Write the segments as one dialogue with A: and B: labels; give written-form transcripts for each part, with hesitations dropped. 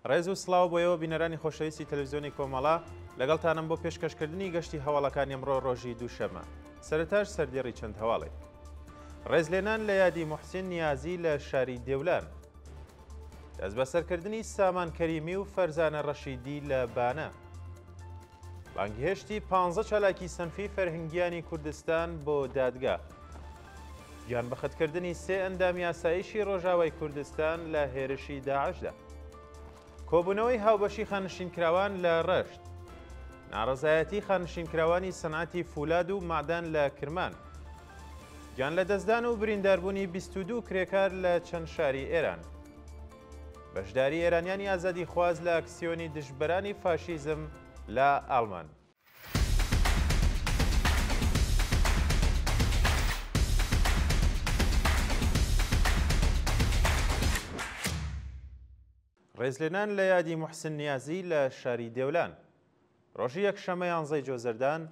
A: ڕێز و سڵاو بۆیەوە بینەرانی خۆشەویستی تەلەڤیزیۆنی کۆمەڵا لەگەڵتانم بۆ پێشکەشکردنی گەشتی هەواڵەکانی ئەمڕۆ ڕۆژی دووشەمە. سەرەتاش سەردێڕی چەند هەواڵێک. ڕێزلێنان لە یادی موحسین نیازی لە شاری دێولان. دەست بەسەرکردنی سامان کەریمی و فەرزانە ڕەشیدی لە بانە. بانگهێشتی 15 چالاکی سەنفی فەرهنگیانی کوردستان بۆ دادگا. گیانبەخەتکردنی 3 ئەندامی یاساییشی ڕۆژاوای کوردستان لە هێرشی داعشدا. کۆبوونەوەی هاوبەشی خانشینکراوان لە ڕەشت. ناڕەزایەتی خانشینکراوانی سەنعەتی فولاد و مادان لە کرمان. گیان لە دەستدان و برینداربوونی 22 کرێکار لە چەند شاری ئێران. بەشداری ئێرانیانی ئازادی خواز لە ئەکسیۆنی دژبەرانی فاشیزم لە ئاڵمان. ڕێزلێنان لە یادی موحسین نیازی لە شاری دێولان. ڕۆژی یەکشەمە 11 جۆزەردان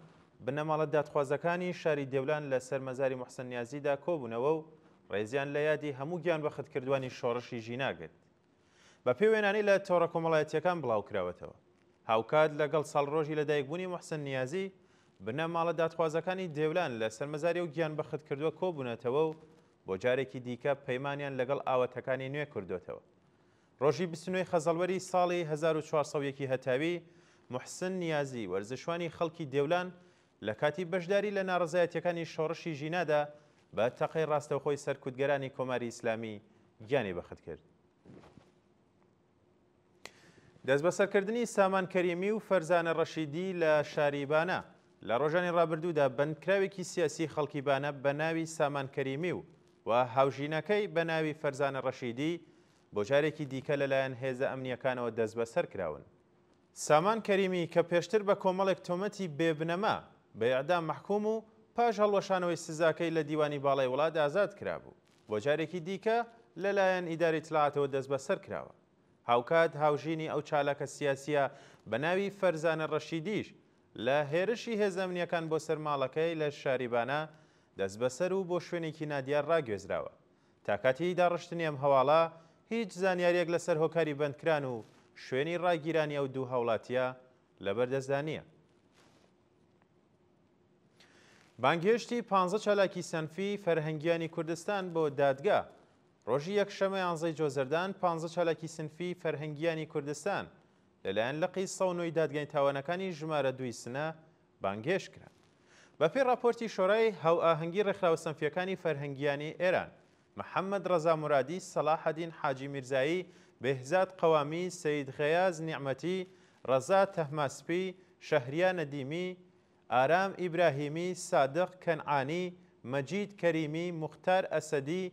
A: بنەماڵە دادخوازەکانی شاری دێولان لە سەر مەزاری موحسین نیازیدا کۆبوونەوە و ڕێزیان لە یادی هەموو گیانبەخەتکردوانی شۆڕشی ژیناگرت. بە پێی وێنانی لە تۆڕە کۆمەڵایەتیەکان بڵاو کراوەتەوە. هاوکات لەگەڵ ساڵڕۆژی لەدایکبوونی موحسین نیازی بنەماڵە دادخوازەکانی دێولان لە سەر مەزاری و گیانبەخەتکردووە کۆبوونەتەوە و بۆ جارێکی دیکە پەیمانیان لەگەڵ ئاوەتەکانی نوێ کردوێتەوە. ڕۆژی 29 خەزەڵوەری ساڵی 1401 هەتاوی موحسین نیازی وەرزشوانی خەڵکی دێولان لە کاتی بەشداری لە ناڕەزایەتیەکانی شۆڕشی ژینادا بە تەقەی ڕاستەوخۆی سەرکوتگەرانی کۆماری ئیسلامی گیانی بەخت کرد. دەست بەسەرکردنی سامان کەریمی و فەرزانە ڕەشیدی لە شاری بانە. لە ڕۆژانی ڕابردوودا بەندکراوێکی سیاسی خەڵکی بانە بە ناوی سامان کەریمی و هاوژینەکەی بە ناوی فەرزانە ڕەشیدی بۆ جارێکی دیکە لەلایەن هێزە ئەمنیەکانەوە دەست بەسەر کراون. سامان کەریمی کە پێشتر بە کۆمەڵێک تۆمەتی بێبنەما بە ئیعدام مەحکوم و پاش هەڵوەشانەوەی سزاکەی لە دیوانی باڵای وڵات ئازاد کرابوو، بۆ جارێکی دیکە لەلایەن ئیداری اطلاعاتەوە دەست بەسەر کراوە. هاوکات هاوژینی ئەو چالاکە سیاسیە بە ناوی فەرزانە ڕەشیدیش لە هێرشی هێزە ئەمنیەکان بۆ سەر ماڵەکەی لە شاریبانە دەست بەسەر و بۆ شوێنێکی نادیار ڕاگوێزراوە. تا کاتی داڕشتنی ئەم هەواڵە هیچ زانیاریەک لەسەر هۆکاری بەندکران و شوێنی ڕاگیرانی ئەو دوو هەوڵاتیە لەبەردەستدا نییە. بانگهێشتی 15 چالاکی سەنفی فەرهەنگیانی کوردستان بۆ دادگا. ڕۆژی یەکشەمە 11 جۆزەردان 15 چالاکی سنفی فەرهەنگیانی کوردستان لەلایەن لقی سەونۆی دادگای تاوانەکانی ژمارە 2 سنە بانگهێشت کران. بەپێی راپۆرتی شۆرای هەوئاهەنگی ڕێکخراوە سەنفیەکانی فەرهەنگیانی ئێران، محەممەد ڕەزا مورادی، سەلاحەدین حاجی میرزایی، بێهزاد قەوامی، سەید غەیاز نیعمەتی، ڕەزا تەهماسپی، شەهریە نەدیمی، ئارام ئیبراهیمی، سادق کەنعانی، مەجید کەریمی، موختار ئەسەدی،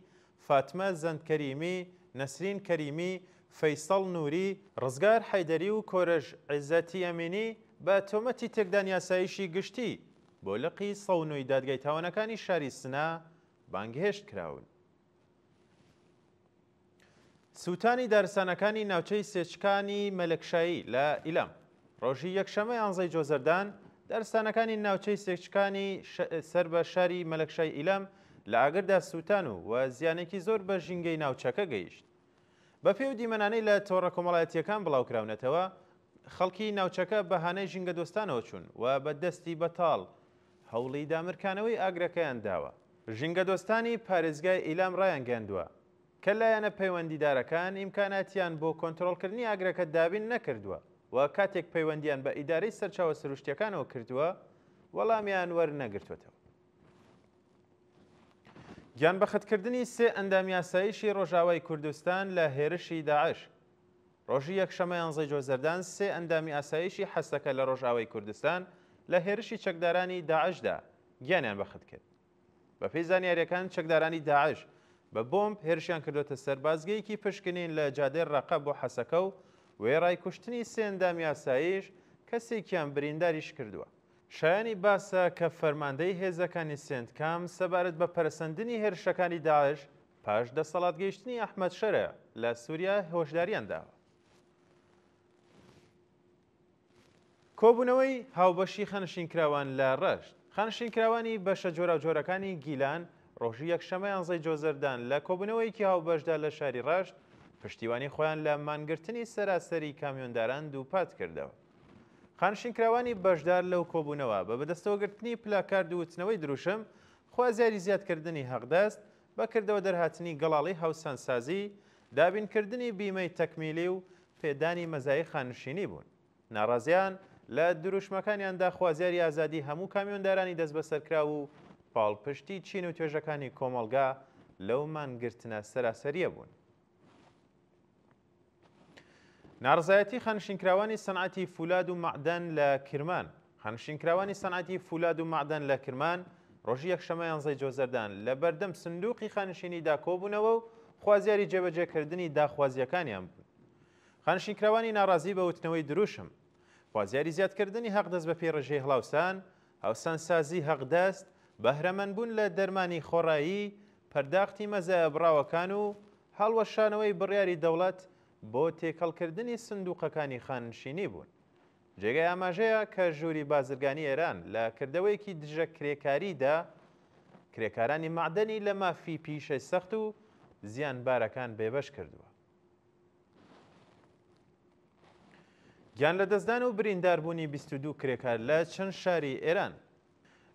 A: فاتمە زەند کەریمی، نەسرین کەریمی، فەیسەڵ نووری، ڕزگار حەیدەری و کۆرەژ عیزەتی ئەمینی بە تۆمەتی تێکدان یاساییشی گشتی بۆ لقی سەونۆی دادگای تاوانەکانی شاری سنە بانگهێشت کراون. سووتانی دارستانەکانی ناوچەی سێچکانی مەلەکشایی لە ئیلام. ڕۆژی یەکشەمە 11 جۆزەردان دارستانەکانی ناوچەی سێچکانی سەر بە شاری مەلەکشای ئیلام لە ئاگردا سووتان و زیانێکی زۆر بە ژینگەی ناوچەکە گەیشت. بە پێی دیمەنانەی لە تۆڕە کۆمەڵایەتیەکان بڵاوکراونەتەوە، خەڵکی ناوچەکە بەهانەی ژینگە دۆستانەوە چوون و بە دەستی بەتاڵ هەوڵی دامرکانەوەی ئاگرەکەیان داوە. ژینگە دۆستانی پارێزگای ئیلام ڕایان گەاندووە کە لایەنە پەیوەندیدارەکان ئیمکاناتیان بۆ کۆنتڕۆڵکردنی ئاگرەکە دابین نەکردووە و کاتێک پەیوەندیان بە ئیدارەی سەرچاوە سروشتیەکانەوە کردووە وەڵامیان وەرنەگرتوێتەوە. گیانبەخەتکردنی 3 ئەندامی یاساییشی ڕۆژاوای کوردستان لە هێرشی داعش. ڕۆژی یەکشەمە 11 جۆزەردان 3 ئەندامی ئاساییشی حەسەکە لە ڕۆژاوای کوردستان لە هێرشی چەکدارانی داعشدا گیانیان بەخت کرد. بە پێی زانیاریەکان چەکدارانی داعش بە بۆمب هێرشیان کردوتە سەر بازگەیەکی پشکنین لە جادەی ڕەقە بۆ حەسەکە و وێڕای کوشتنی 3 ئەندامی یاساییش کەسێکیان برینداریش کردووە. شایانی باسە کە فەرماندەی هێزەکانی سێندکام سەبارەت بە پەرسەندنی هێرشەکانی داعش پاش دەسەڵات گەیشتنی ئەحمەد شەرە لە سووریا هۆشداریان داوە. کۆبوونەوەی هاوبەشی خانشینکراوان لە ڕەشت. خانشینکراوانی بەشە جۆراوجۆرەکانی گیلان ڕۆژی یەکشەمە 11 جۆزەردان لە کۆبوونەوەیەکی هاوبەشدا لە شاری ڕەشت پشتیوانی خۆیان لە مانگرتنی سەراسەری کامیۆنداران دووپات کردەوە. خانشینکراوانی بەشدار لەو کۆبوونەوە بە بەدەستەوەگرتنی پلاکارد و وتنەوەی دروشم خوازیاری زیادکردنی هەقدەست بەکردەوە دەرهاتنی گەڵاڵی هاوسانسازی، دابینکردنی بیمەی تەکمیلی و پێدانی مەزایی خانشینی بوون. ناڕازیان لە دروشمەکانیاندا خوازیاری ئازادی هەموو کامیۆندارانی دەست بەسەرکرا و پاڵپشتی چین و توێژەکانی کۆمەڵگا لەو مانگرتنە سەراسەریە بوون. ناڕزایەتی خانشینکراوانی سەنعەتی فولاد و معدەن لە کرمان. خانشینکراوانی سەنعەتی فولاد و معدەن لە کرمان ڕۆژی یەکشەمە 11 جۆزەردان لە بەردەم سندوقی خانشینیدا کۆبوونەوە و خوازیاری جێبەجێکردنی داخوازیەکانیان بوون. خانشینکراوانی ناڕازی بە وتنەوەی دروشم، خوازیاری زیادکردنی هەقدەست بە پێڕژەی هەڵاوسان، هاوسانسازی هەقدەست، بەهرەمەندبوون لە دەرمانی خۆڕایی، پەرداختی مەزایە بڕاوەکان و هەڵوەشانەوەی بڕیاری دەوڵەت بۆ تێکەڵکردنی سندوقەکانی خانشینی بوون. جێگای ئاماژەیە کە ژووری بازرگانی ئێران لە کردەوەیەکی دژە کرێکاریدا کرێکارانی معدەنی لە مافی پیشەی سەخت و زیانبارەکان بێبەش کردووە. گیان لە دەستدان و برینداربوونی 22 کرێکار لە چەند شاری ئێران.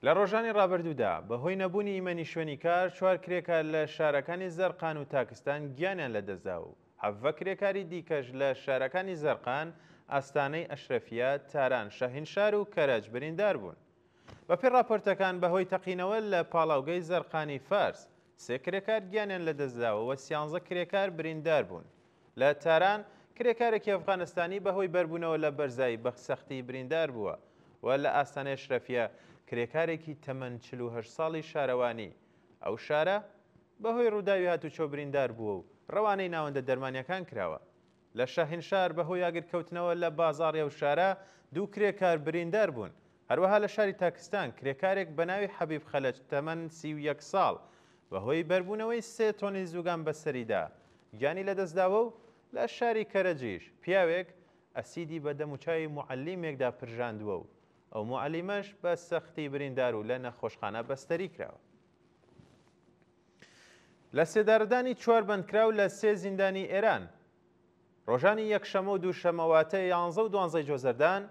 A: لە ڕۆژانی ڕابردوودا بەهۆی نەبوونی ئیمەنی شوێنی کار 4 کرێکار لە شارەکانی زەرقان و تاکستان گیانیان لەدەستدا و 7 کرێکاری دیکەش لە شارەکانی زەرقان، ئاستانەی ئەشرەفیە، تاران، شەهینشار و کەرەج بریندار بوون. بەپێی راپۆرتەکان بەهۆی تەقینەوە لە پاڵاوگەی زەرقانی فارس 3 کرێکار گیانیان لەدەستداوە و 13 کرێکار بریندار بوون. لە تاران کرێکارێکی ئەفغانستانی بەهۆی بەربوونەوە لە بەرزایی بە سەختی بریندار بووە و لە ئاستانەی ئەشرەفیە کرێکارێکی تەمەن 48 ساڵی شارەوانی ئەو شارە بەهۆی ڕووداوی هاتوچۆ بریندار بووە و ڕەوانەی ناوەندە دەرمانیەکان کراوە. لە شاهینشار بەهۆی ئاگرکەوتنەوە لە بازاڕی ئەو شارە 2 کرێکار بریندار بوون. هەروەها لە شاری تاکستان کرێکارێک بە ناوی حەبیب خەلەج تەمەن 31 ساڵ بەهۆی بەربوونەوەی 3 تۆنی زووگان بەسەریدا گیانی لەدەستداوە و لە شاری کەرەجیش پیاوێک ئەسیدی بە دەموچاوی موعەلیمێکدا پرژاندووە و ئەو موعەلیمەش بە سەختی بریندار و لە نەخۆشخانە بەستەری کراوە. لە سێدارەدانی 4 بەندکراو لە 3 زیندانی ئێران ڕۆژانی یەکشەمە و دووشەمەواتە 11 و 12 جۆزەردان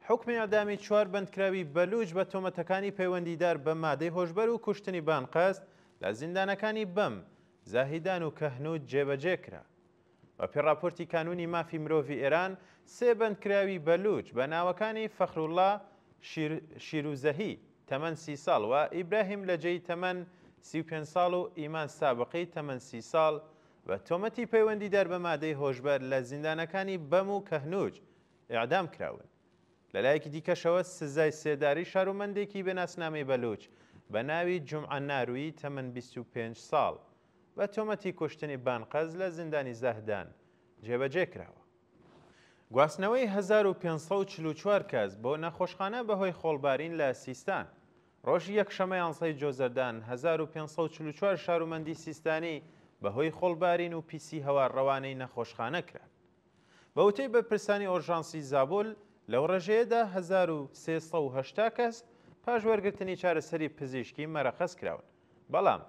A: حکمی ئەدامی 4 بەندکراوی بەلوچ بە تۆمەتەکانی پەیوەندیدار بە مادەی هۆشبەر و کوشتنی بانقەست لە زیندانەکانی بەم، زاهیدان و کەهنوت جێبەجێ کرا. بەپێی راپۆرتی کانونی مافی مرۆڤی ئێران 3 بەندکراوی بەلوچ بە ناوەکانی فەخروڵڵا شیروزەهی تەمەن 30 ساڵ و ئیبراهیم لەجەی تەمەن 35 ساڵ و ئیمان سابقی تەمەن 30 ساڵ بە تۆمەتی پەیوەندیدار بە مادەی هۆشبەر لە زیندانەکانی بەم و کەهنوج ئیعدام کراون. لەلایەکی دیکەشەوە سزای سێداری شارومەندێکی بەناسنامەی بەلوچ بە ناوی جومعە ناروی تەمەن 25 ساڵ بە تۆمەتی کوشتنی بانقەز لە زیندانی زاهدان جێبەجێ کراوە. گواستنەوەی 1544 کەس بۆ نەخۆشخانە بەهۆی خۆڵبارین لە سیستان. ڕۆژی یەکشەمە 11 جۆزەردان 1544 شارومەندی سیستانی بەهۆی خۆڵبارین و پیسی هەوارڕەوانەی نەخۆشخانە کران. بەوتەی بەرپرسانی ئۆرژانسی زابۆل لەو ڕێژەیەدا 1380 کەس پاش وەرگرتنی چارەسەری پزیشکی مەرەخەس کراون. بەڵام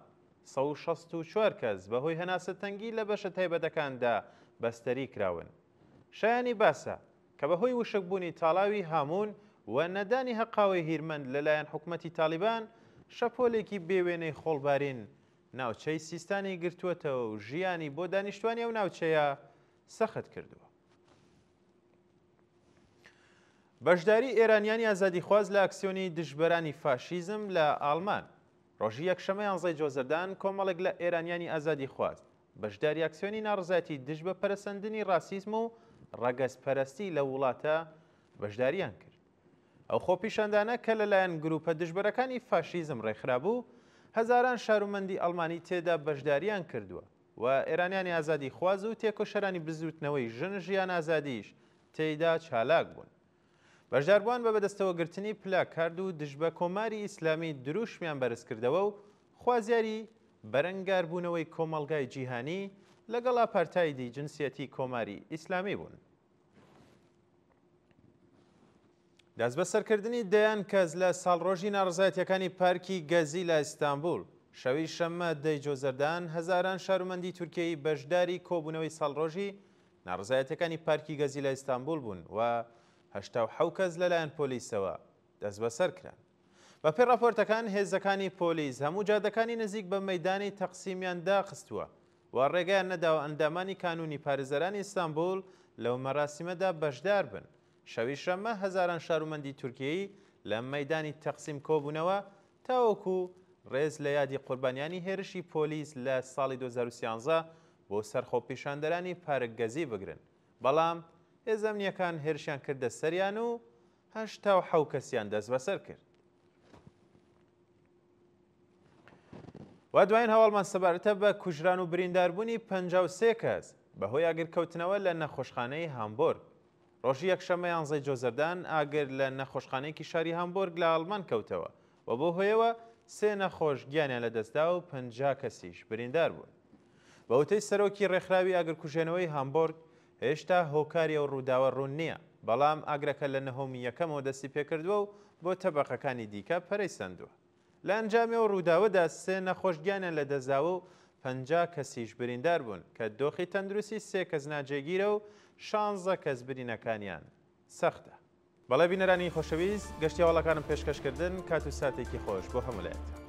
A: 164 کەس بەهۆی هەناسەتەنگی لە بەشە تایبەتەکاندا بەستەری کراون. شایانی باسە کە بەهۆی وشکبوونی تاڵاوی هامون و نەدانی هەقاوی هیرمەند لەلایەن حکومەتی تالیبان شەپۆلێکی بێوێنەی خۆڵبارین ناوچەی سیستانی گرتووەتەوە و ژیانی بۆ دانیشتوانی ئەو ناوچەیە سەخت کردووە. بەشداری ئێرانیانی ئازادیخواز لە ئەکسیۆنی دژبەرانی فاشیزم لە ئاڵمان. ڕۆژی یەکشەمە 11 جۆزەردان کۆمەڵێک لە ئێرانیانی ئازادیخواز بەشداری ئەکسیۆنی ناڕزایەتی دژ بە پەرەسەندنی ڕاسیزم و ڕەگەزپەرستی لە وڵاتە بەشداریان کرد. ئەو خۆپیشاندانە کە لەلایەن گروپە دژبەرەکانی فاشیزم ڕێکخرابوو، هەزاران شارومەندی ئەڵمانی تێدا بەشداریان کردووە و ئێرانیانی ئازادیخواز و تێکۆشەرانی بزوتنەوەی ژن ژیان ئازادیش تێیدا چالاک بوون. بەشداربووان بە بەدەستەوەگرتنی پلاکارد و دژ بە کۆماری ئیسلامی دروشمیان بەرز کردەوە و خوازیاری بەرەنگاربوونەوەی کۆمەڵگای جیهانی لەگەڵ ئاپارتایدی جنسیەتی کۆماری ئیسلامی بوون. دەست بە سەرکردنی دەیان کەس لە ساڵڕۆژی ناڕزایەتیەکانی پارکی گەزی لە ئیستانبول شەوی شەممە دەی جۆزەردان هەزاران شارۆمەندی تورکیایی بەشداری کۆبوونەوەی ساڵڕۆژی ناڕزایەتەکانی پارکی گەزی لە ئیستانبول بوون و 87 کەس لەلایەن پۆلیسەوە دەست بەسەر کران. بەپێی راپۆرتەکان هێزەکانی پۆلیس هەموو جادەکانی نزیک بە مەیدانی تەقسیمیان داخستووە و ڕێگەیان نەداوە ئەندامانی کانونی پارێزەرانی ئیستانبول لەو مەراسیمەدا بەشدار بن. شەوی شەممە هەزاران شارۆمەندی تورکیایی لە مەیدانی تەقسیم کۆبوونەوە تاوەکو ڕێز لە یادی قوربانیانی هێرشی پۆلیس لە ساڵی 2013 بۆ سەرخۆپیشاندەرانی پارکگەزی بگرن. بەڵام هێز ئەمنیەکان هێرشیان کردە سەریان و 87 کەسیان دەست بەسەر کرد. و دوایین هەواڵمان سەبارەتە بە کوژران و برینداربوونی 53 کەس بەهۆی ئاگرکەوتنەوە لە نەخۆشخانەی هامبۆرگ. ڕۆژی یەکشەممە 11 جۆزەردان ئاگر لە نەخۆشخانەیەکی شاری هامبۆرگ لە ئاڵمان کەوتەوە و بۆ هۆیەوە 3 نەخۆش گیانیان لەدەستدا و 50 کەسیش بریندار بوون. بە وتەی سەرۆکی ڕێکخراوی ئاگرکوژێنەوەی هامبۆرگ هێشتا هۆکاری ئەو ڕووداوە ڕوون نییە، بەڵام ئاگرەکە لە نەهۆمی یەکەمەوە دەستی پێکردووە و بۆ تەبەقەکانی دیکە پەرەیسەندووە. لە ئەنجامیەوە ڕووداوەدا 3 نەخۆشگیانیان لەدەستداوە و 50 کەسیش بریندار بوون کە دۆخی تەندروستی 3 کەس ناجێگیرە و 16 کەس برینەکانیان سەختە. بەڵێ بینەرانی خۆشەویست، گەشتی هەواڵەکانم پێشکەشکردن کات و ساتێکی خۆش بۆ هەموو لایەک.